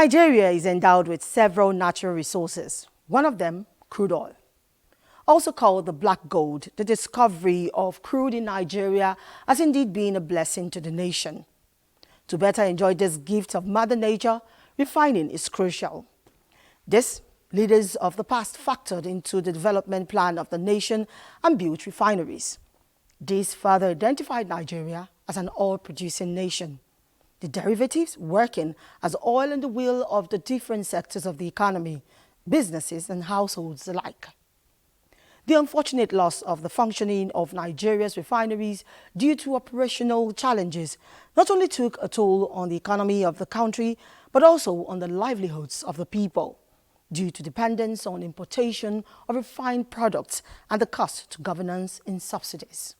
Nigeria is endowed with several natural resources, one of them crude oil. Also called the black gold, the discovery of crude in Nigeria has indeed been a blessing to the nation. To better enjoy this gift of Mother Nature, refining is crucial. This, leaders of the past factored into the development plan of the nation and built refineries. This further identified Nigeria as an oil-producing nation. The derivatives working as oil in the wheel of the different sectors of the economy, businesses and households alike. The unfortunate loss of the functioning of Nigeria's refineries due to operational challenges not only took a toll on the economy of the country, but also on the livelihoods of the people, due to dependence on importation of refined products and the cost to governance in subsidies.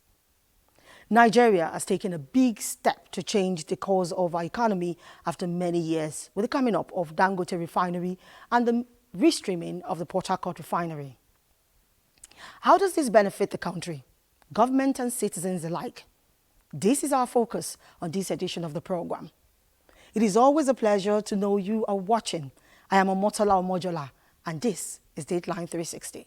Nigeria has taken a big step to change the course of our economy after many years with the coming up of Dangote Refinery and the restreaming of the Port Harcourt Refinery. How does this benefit the country, government and citizens alike? This is our focus on this edition of the program. It is always a pleasure to know you are watching. I am Omotola Omojola, and this is Dateline 360.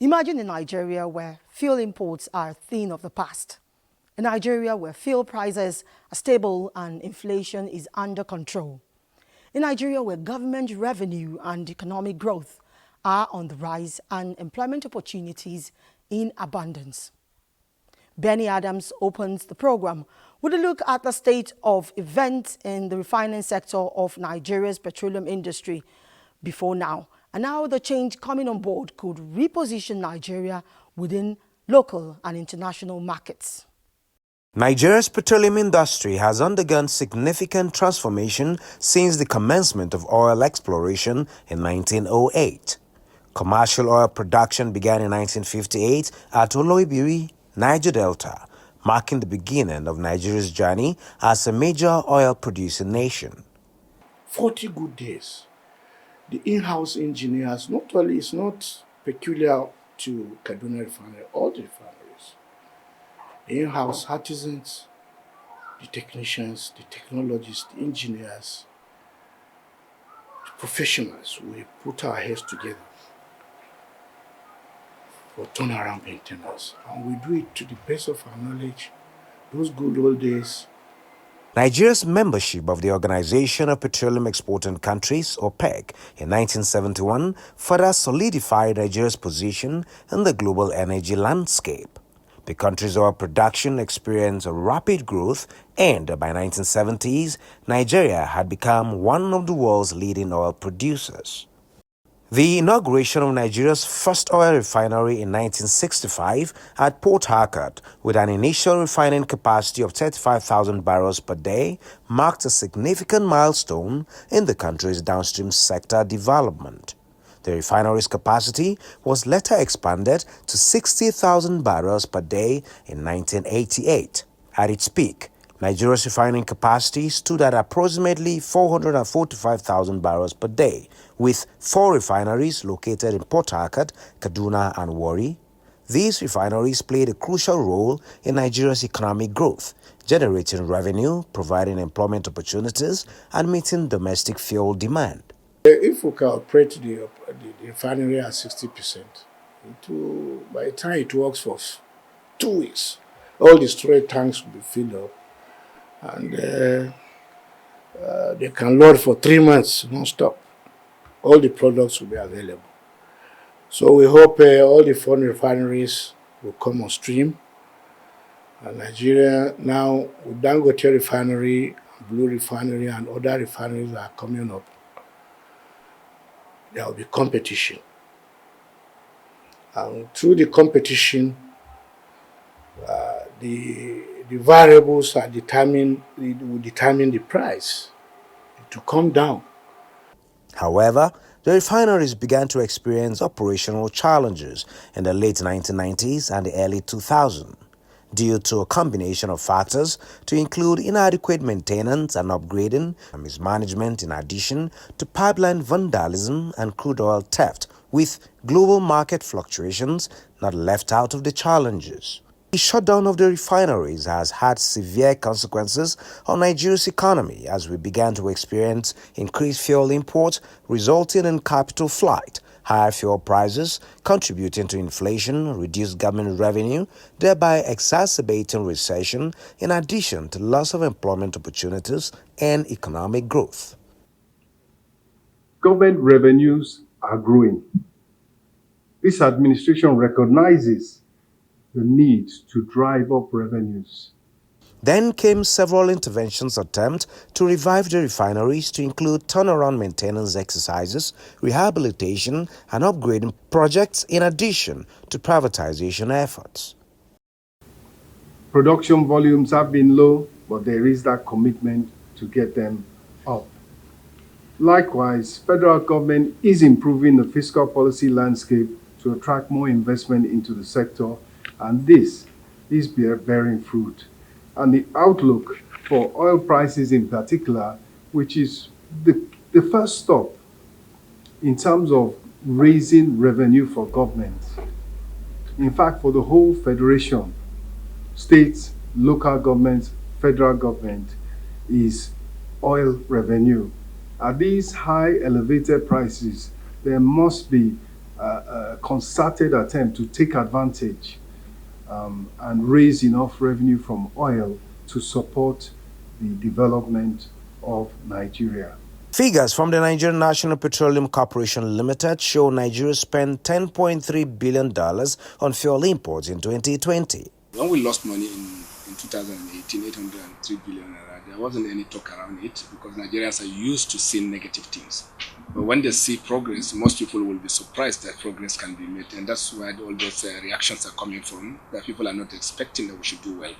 Imagine a Nigeria where fuel imports are a thing of the past. A Nigeria where fuel prices are stable and inflation is under control. A Nigeria where government revenue and economic growth are on the rise and employment opportunities in abundance. Benny Adams opens the program with a look at the state of events in the refining sector of Nigeria's petroleum industry before now, and how the change coming on board could reposition Nigeria within local and international markets. Nigeria's petroleum industry has undergone significant transformation since the commencement of oil exploration in 1908. Commercial oil production began in 1958 at Oloibiri, Niger Delta, marking the beginning of Nigeria's journey as a major oil-producing nation. 40 good days. The in-house engineers, not only it's not peculiar to Kaduna Refinery, all the refineries. The in-house artisans, the technicians, the technologists, the engineers, the professionals, we put our heads together for turnaround maintenance. And we do it to the best of our knowledge. Those good old days. Nigeria's membership of the Organization of Petroleum Exporting Countries, OPEC, in 1971 further solidified Nigeria's position in the global energy landscape. The country's oil production experienced a rapid growth, and by 1970s, Nigeria had become one of the world's leading oil producers. The inauguration of Nigeria's first oil refinery in 1965 at Port Harcourt, with an initial refining capacity of 35,000 barrels per day, marked a significant milestone in the country's downstream sector development. The refinery's capacity was later expanded to 60,000 barrels per day in 1988. At its peak, Nigeria's refining capacity stood at approximately 445,000 barrels per day, with 4 refineries located in Port Harcourt, Kaduna and Warri. These refineries played a crucial role in Nigeria's economic growth, generating revenue, providing employment opportunities, and meeting domestic fuel demand. If we can operate the refinery at 60%, by the time it works for 2 weeks, all the storage tanks will be filled up, and they can load for 3 months non-stop. All the products will be available. So we hope all the foreign refineries will come on stream. And Nigeria now, with Dangote Refinery, Blue Refinery, and other refineries that are coming up, there will be competition. And through the competition, the variables will determine the price to come down. However, the refineries began to experience operational challenges in the late 1990s and the early 2000s, due to a combination of factors to include inadequate maintenance and upgrading, and mismanagement in addition to pipeline vandalism and crude oil theft, with global market fluctuations not left out of the challenges. The shutdown of the refineries has had severe consequences on Nigeria's economy as we began to experience increased fuel imports, resulting in capital flight, higher fuel prices, contributing to inflation, reduced government revenue, thereby exacerbating recession, in addition to loss of employment opportunities and economic growth. Government revenues are growing. This administration recognizes the need to drive up revenues. Then came several interventions attempts to revive the refineries to include turnaround maintenance exercises, rehabilitation and upgrading projects in addition to privatization efforts. Production volumes have been low, but there is that commitment to get them up. Likewise, federal government is improving the fiscal policy landscape to attract more investment into the sector, and this is bearing fruit. And the outlook for oil prices in particular, which is the first stop in terms of raising revenue for government. In fact, for the whole federation, states, local governments, federal government, is oil revenue. At these high elevated prices, there must be a concerted attempt to take advantage and raise enough revenue from oil to support the development of Nigeria. Figures from the Nigerian National Petroleum Corporation Limited show Nigeria spent $10.3 billion on fuel imports in 2020. When we lost money in 2018, 803 billion naira, there wasn't any talk around it because Nigerians are used to seeing negative things. But when they see progress, most people will be surprised that progress can be made. And that's why all those reactions are coming from, that people are not expecting that we should do well.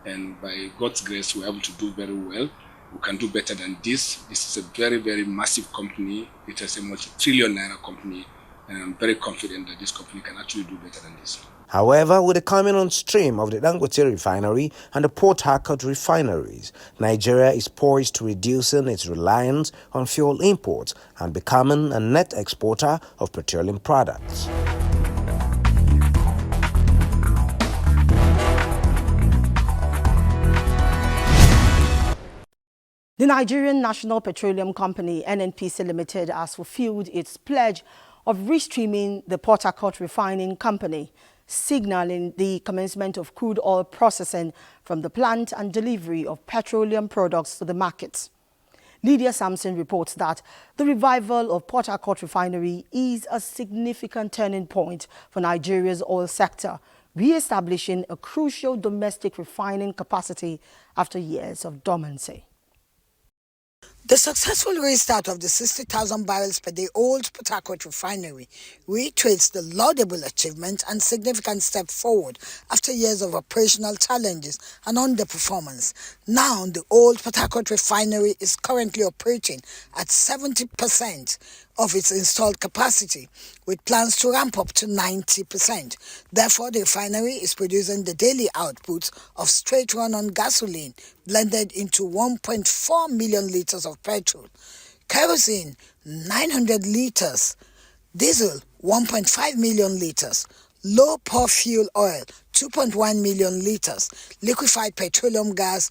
And by God's grace, we're able to do very well. We can do better than this. This is a very, very massive company. It is a multi-trillion naira company. And I'm very confident that this company can actually do better than this. However, with the coming on stream of the Dangote refinery and the Port Harcourt refineries, Nigeria is poised to reducing its reliance on fuel imports and becoming a net exporter of petroleum products. The Nigerian National Petroleum Company, NNPC Limited, has fulfilled its pledge of restreaming the Port Harcourt Refining Company, signaling the commencement of crude oil processing from the plant and delivery of petroleum products to the markets. Lydia Sampson reports that the revival of Port Harcourt Refinery is a significant turning point for Nigeria's oil sector, re-establishing a crucial domestic refining capacity after years of dormancy. The successful restart of the 60,000 barrels per day old Port Harcourt refinery reiterates the laudable achievement and significant step forward after years of operational challenges and underperformance. Now, the old Port Harcourt refinery is currently operating at 70% of its installed capacity, with plans to ramp up to 90%. Therefore, the refinery is producing the daily output of straight run-on gasoline blended into 1.4 million litres of petrol, kerosene 900 litres, diesel 1.5 million litres, low-pur fuel oil 2.1 million litres, liquefied petroleum gas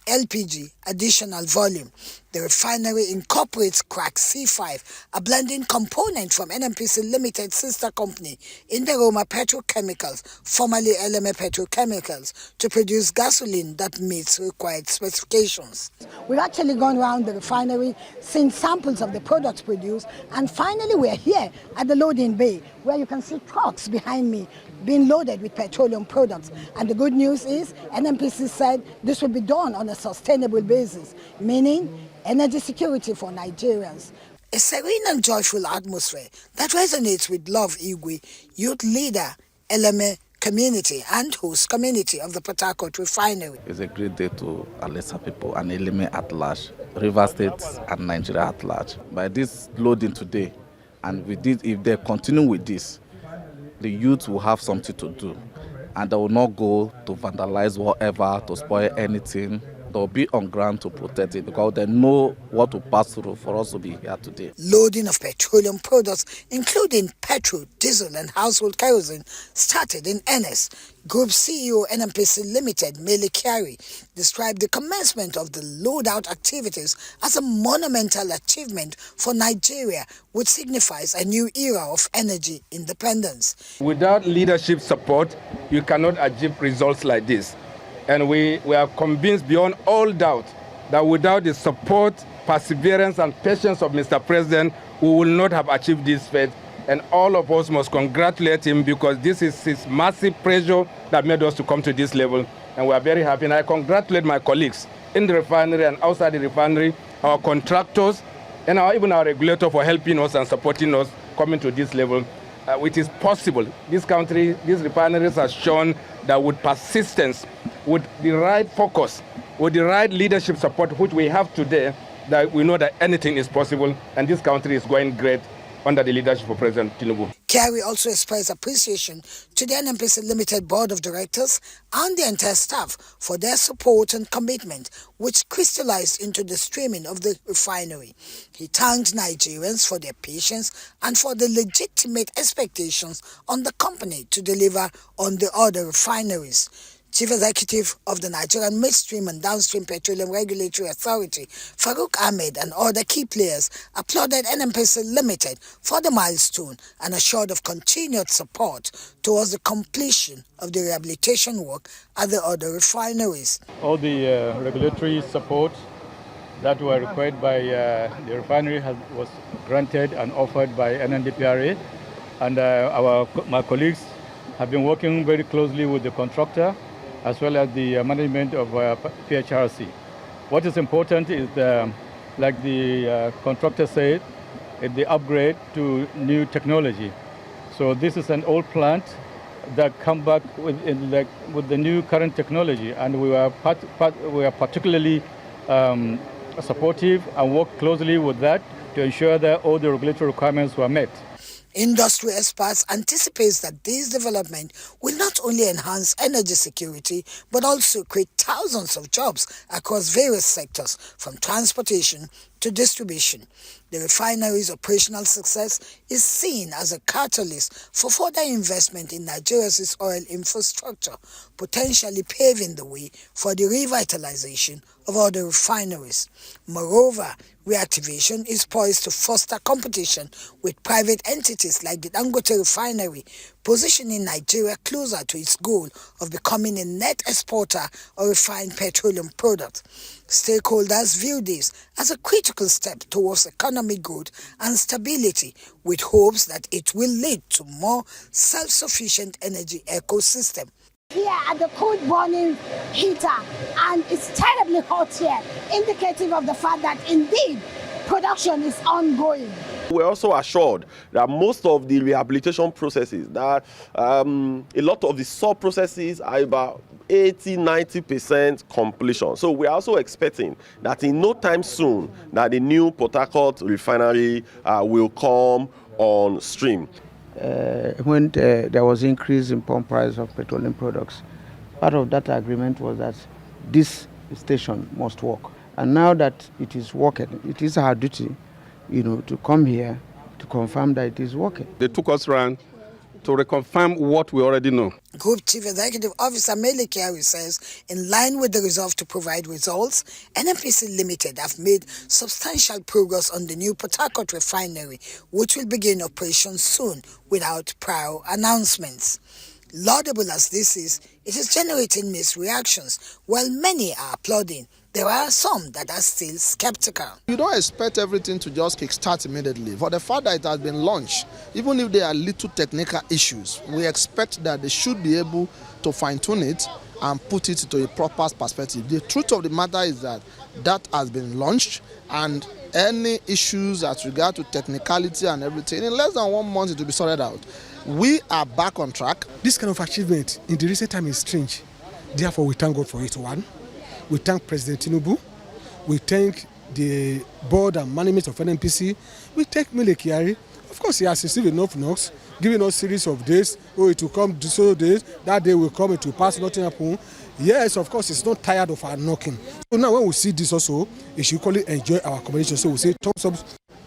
LPG additional volume. The refinery incorporates crack C5, a blending component from NNPC Limited sister company Inderoma Petrochemicals, formerly LMA Petrochemicals, to produce gasoline that meets required specifications. We've actually gone around the refinery, seen samples of the products produced, and finally we're here at the loading bay, where you can see trucks behind me being loaded with petroleum products. And the good news is NNPC said this will be done on a sustainable basis, meaning energy security for Nigerians. A serene and joyful atmosphere that resonates with Love Igwe, youth leader, LMA community and host community of the Port Harcourt refinery. It's a great day to Alessa people and LMA at large, River State and Nigeria at large. By this loading today, and with this, if they continue with this, the youth will have something to do, and they will not go to vandalize whatever, to spoil anything. they'll be on ground to protect it because they know what to pass through for us to be here today. Loading of petroleum products, including petrol, diesel and household kerosene, started in earnest. Group CEO NNPC Limited, Mele Kyari, described the commencement of the load-out activities as a monumental achievement for Nigeria, which signifies a new era of energy independence. Without leadership support, you cannot achieve results like this. And we are convinced beyond all doubt that without the support, perseverance and patience of Mr. President, we will not have achieved this feat. And all of us must congratulate him because this is his massive pressure that made us to come to this level. And we are very happy. And I congratulate my colleagues in the refinery and outside the refinery, our contractors, and even our regulator for helping us and supporting us coming to this level, which is possible. This country, these refineries have shown that with persistence, with the right focus, with the right leadership support, which we have today, that we know that anything is possible, and this country is going great under the leadership of President Tinubu. Kyari also expressed appreciation to the NNPC Limited Board of Directors and the entire staff for their support and commitment, which crystallized into the streaming of the refinery. He thanked Nigerians for their patience and for the legitimate expectations on the company to deliver on the other refineries. Chief Executive of the Nigerian Midstream and Downstream Petroleum Regulatory Authority, Farouk Ahmed, and other key players applauded NNPC Limited for the milestone and assured of continued support towards the completion of the rehabilitation work at the other refineries. All the regulatory support that were required by the refinery was granted and offered by NNDPRA, and my colleagues have been working very closely with the contractor as well as the management of PHRC. What is important is, like the contractor said, the upgrade to new technology. So this is an old plant that come back with the new current technology, and we are particularly supportive and work closely with that to ensure that all the regulatory requirements were met. Industry experts anticipate that this development will not only enhance energy security, but also create thousands of jobs across various sectors, from transportation to distribution. The refinery's operational success is seen as a catalyst for further investment in Nigeria's oil infrastructure, potentially paving the way for the revitalization of other refineries. Moreover, reactivation is poised to foster competition with private entities like the Dangote Refinery, positioning Nigeria closer to its goal of becoming a net exporter of refined petroleum products. Stakeholders view this as a critical step towards economic growth and stability, with hopes that it will lead to more self-sufficient energy ecosystem. Here at the cold burning heater, and it's terribly hot here, indicative of the fact that indeed production is ongoing. We're also assured that most of the rehabilitation processes, that a lot of the sub-processes are about 80-90% completion. So we're also expecting that in no time soon that the new Port Harcourt refinery will come on stream. When there was increase in pump price of petroleum products, part of that agreement was that this station must work. And now that it is working, it is our duty, to come here to confirm that it is working. They took us around to reconfirm what we already know. Group Chief Executive Officer Mele Kyari says, in line with the resolve to provide results, NNPC Limited have made substantial progress on the new Port Harcourt refinery, which will begin operations soon without prior announcements. Laudable as this is, it is generating mixed reactions. While many are applauding, there are some that are still skeptical. You don't expect everything to just kickstart immediately. For the fact that it has been launched, even if there are little technical issues, we expect that they should be able to fine-tune it and put it to a proper perspective. The truth of the matter is that has been launched, and any issues as regard to technicality and everything, in less than 1 month it will be sorted out. We are back on track. This kind of achievement in the recent time is strange. Therefore, we thank God for it. One, we thank President Tinubu. We thank the board and management of NNPC. We thank Mele Kyari. Of course, he has received enough knocks, giving us series of days. Oh, it will come so days. That day will come, it will pass, nothing happen. Yes, of course, it's not tired of our knocking. So now when we see this also, he should equally enjoy our accommodation. So we say thumbs up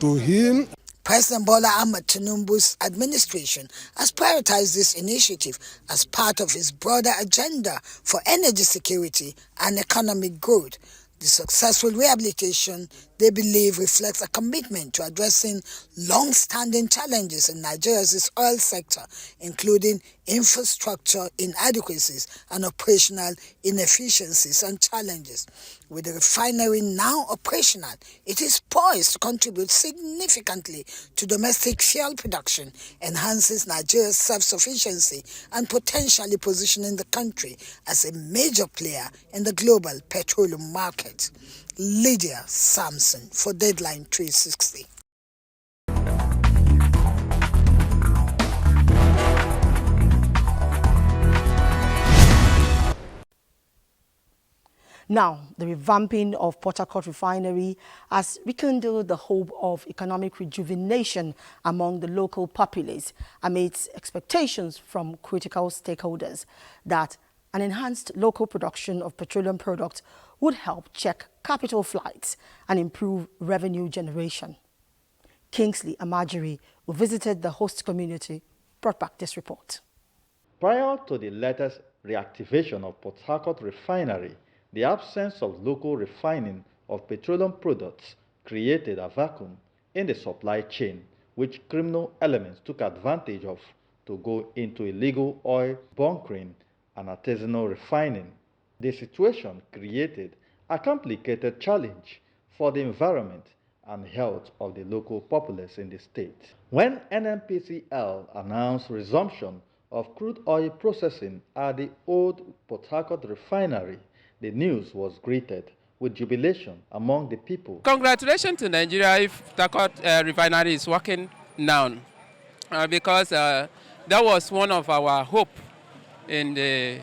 to him. President Bola Ahmed Tinubu's administration has prioritized this initiative as part of his broader agenda for energy security and economic growth. The successful rehabilitation, they believe, reflects a commitment to addressing long-standing challenges in Nigeria's oil sector, including infrastructure inadequacies and operational inefficiencies and challenges. With the refinery now operational, it is poised to contribute significantly to domestic fuel production, enhances Nigeria's self-sufficiency, and potentially positioning the country as a major player in the global petroleum market. Lydia Sampson for Dateline 360. Now, the revamping of Port Harcourt Refinery has rekindled the hope of economic rejuvenation among the local populace amidst expectations from critical stakeholders that an enhanced local production of petroleum products would help check capital flights and improve revenue generation. Kingsley Amajiri, who visited the host community, brought back this report. Prior to the latest reactivation of Port Harcourt Refinery, the absence of local refining of petroleum products created a vacuum in the supply chain, which criminal elements took advantage of to go into illegal oil bunkering and artisanal refining. The situation created a complicated challenge for the environment and health of the local populace in the state. When NNPCL announced resumption of crude oil processing at the old Port Harcourt refinery, the news was greeted with jubilation among the people. Congratulations to Nigeria if Port Harcourt refinery is working now, because that was one of our hope in the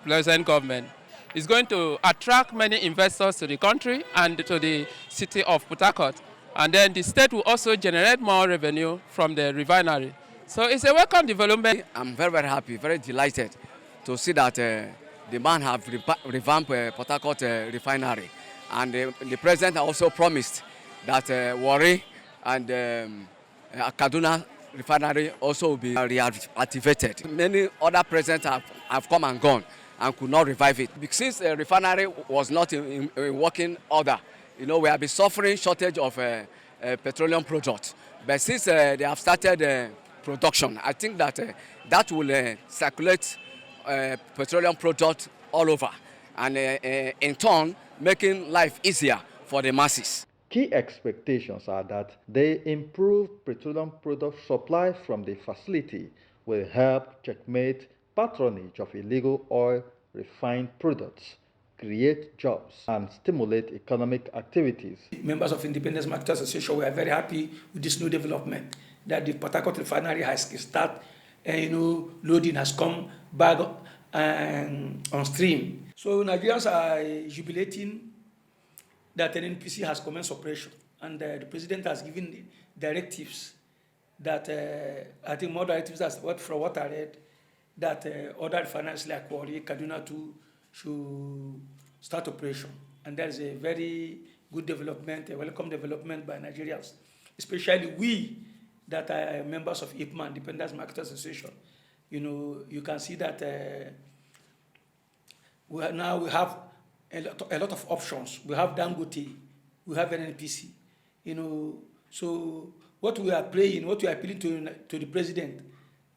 present government. It's going to attract many investors to the country and to the city of Port Harcourt. And then the state will also generate more revenue from the refinery. So it's a welcome development. I'm very, very happy, very delighted to see that the man have revamped Port Harcourt refinery. And the president also promised that Warri and Kaduna refinery also will be reactivated. Many other presidents have come and gone and could not revive it. Since the refinery was not in working order, we have been suffering shortage of petroleum products. But since they have started production, I think that that will circulate petroleum products all over, and in turn making life easier for the masses. Key expectations are that the improved petroleum product supply from the facility will help checkmate patronage of illegal oil refined products, create jobs, and stimulate economic activities. Members of Independent Marketers Association, we are very happy with this new development that the Port Harcourt refinery has started, loading has come back on stream. So Nigerians are jubilating that an NPC has commenced operation, and the president has given directives that I think more directives that's from what I read, that other refineries like Warri, Kaduna too should start operation, and that is a very good development, a welcome development by Nigerians, especially we that are members of IPMA, Independent Marketers Association. You can see that we have a lot of options. We have Dangote, we have NNPC. So what we are praying, what we are appealing to the president,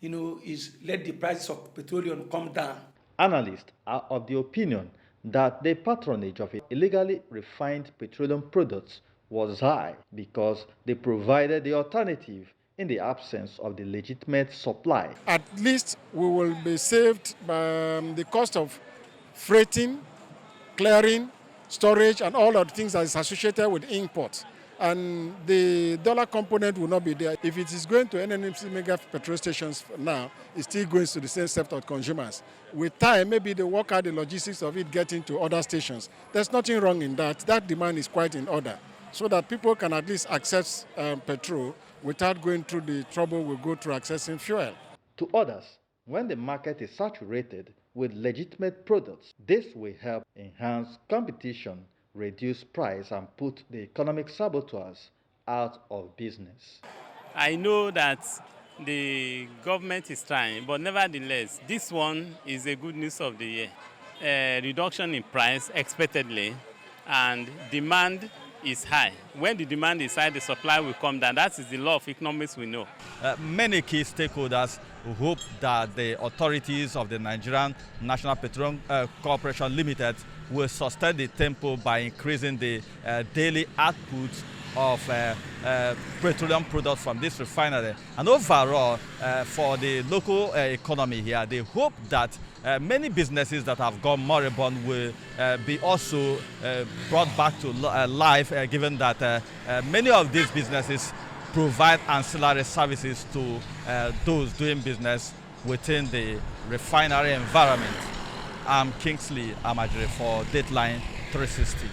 is let the prices of petroleum come down. Analysts are of the opinion that the patronage of illegally refined petroleum products was high because they provided the alternative in the absence of the legitimate supply. At least we will be saved by the cost of freighting, clearing, storage, and all of the things that is associated with imports. And the dollar component will not be there. If it is going to NNPC mega petrol stations now, it's still going to the same set of consumers. With time, maybe they work out the logistics of it getting to other stations. There's nothing wrong in that. That demand is quite in order, so that people can at least access petrol without going through the trouble we go through accessing fuel. To others, when the market is saturated with legitimate products. This will help enhance competition, reduce price, and put the economic saboteurs out of business. I know that the government is trying, but nevertheless, this one is a good news of the year. Reduction in price expectedly, and demand is high. When the demand is high, the supply will come down. That is the law of economics we know. Many key stakeholders hope that the authorities of the Nigerian National Petroleum Corporation Limited will sustain the tempo by increasing the daily output of petroleum products from this refinery. And overall, for the local economy here, they hope that many businesses that have gone moribund will be also brought back to life, given that many of these businesses provide ancillary services to those doing business within the refinery environment. I'm Kingsley Amajiri for Dateline 360.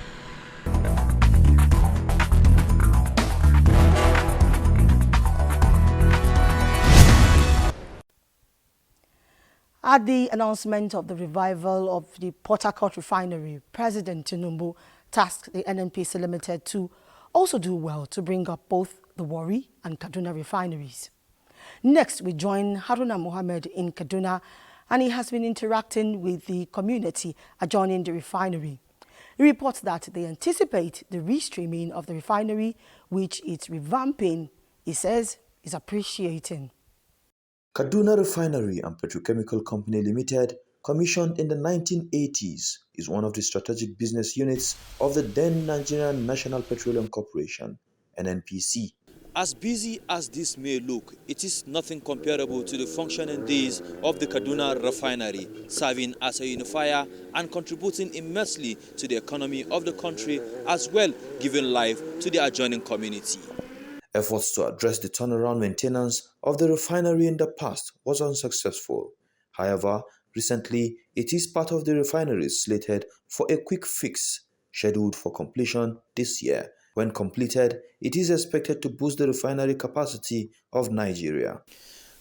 At the announcement of the revival of the Port Harcourt refinery, President Tinubu tasked the NNPC Limited to also do well to bring up both the Warri and Kaduna refineries. Next, we join Haruna Mohammed in Kaduna, and he has been interacting with the community adjoining the refinery. He reports that they anticipate the restreaming of the refinery, which its revamping, he says, is appreciating. Kaduna Refinery and Petrochemical Company Limited, commissioned in the 1980s, is one of the strategic business units of the then Nigerian National Petroleum Corporation, NNPC. As busy as this may look, it is nothing comparable to the functioning days of the Kaduna Refinery, serving as a unifier and contributing immensely to the economy of the country, as well giving life to the adjoining community. Efforts to address the turnaround maintenance of the refinery in the past was unsuccessful. However, recently, it is part of the refinery slated for a quick fix, scheduled for completion this year. When completed, it is expected to boost the refinery capacity of Nigeria.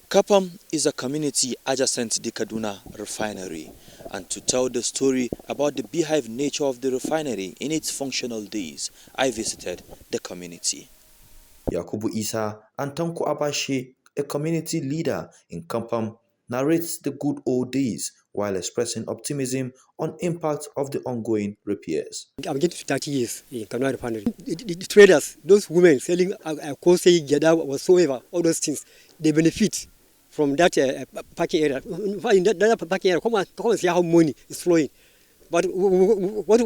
Kapam is a community adjacent to the Kaduna Refinery, and to tell the story about the beehive nature of the refinery in its functional days, I visited the community. Yakubu Isa and Tanko Abashi, a community leader in Kampam, narrates the good old days while expressing optimism on impact of the ongoing repairs. I'm getting 30 years in Kaduna Refinery. The traders, those women selling kosei, gyada, whatsoever, all those things, they benefit from that parking area. In that parking area, come and see how money is flowing. But what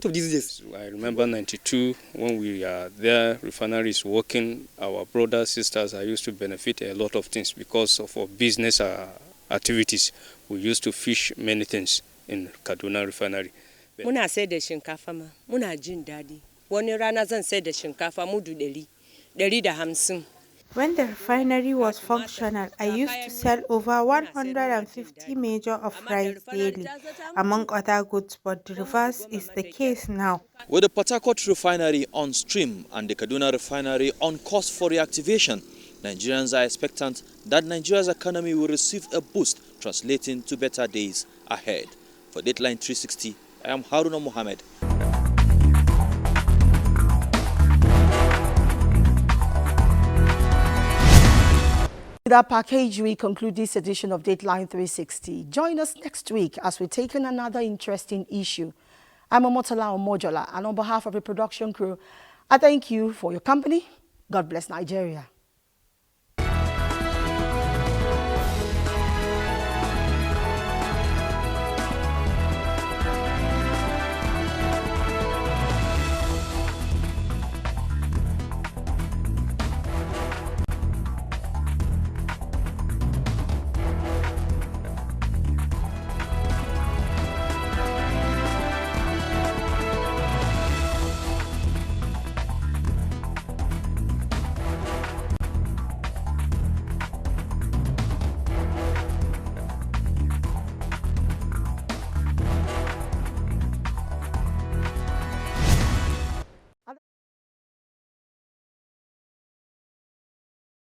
of these days? I remember 92 when we are there, refinery is working. Our brothers, sisters are used to benefit a lot of things because of our business activities. We used to fish many things in Kaduna Refinery. Muna sai da shinkafa ma, muna jin daɗi. Wani rana zan sai da shinkafa mudu 150. When the refinery was functional, I used to sell over 150 measures of rice daily, among other goods, but the reverse is the case now. With the Port Harcourt Refinery on stream and the Kaduna Refinery on course for reactivation, Nigerians are expectant that Nigeria's economy will receive a boost, translating to better days ahead. For Dateline 360, I am Haruna Mohammed. With our package, we conclude this edition of Dateline 360. Join us next week as we take on another interesting issue. I'm Omotola Omojola, and on behalf of the production crew, I thank you for your company. God bless Nigeria.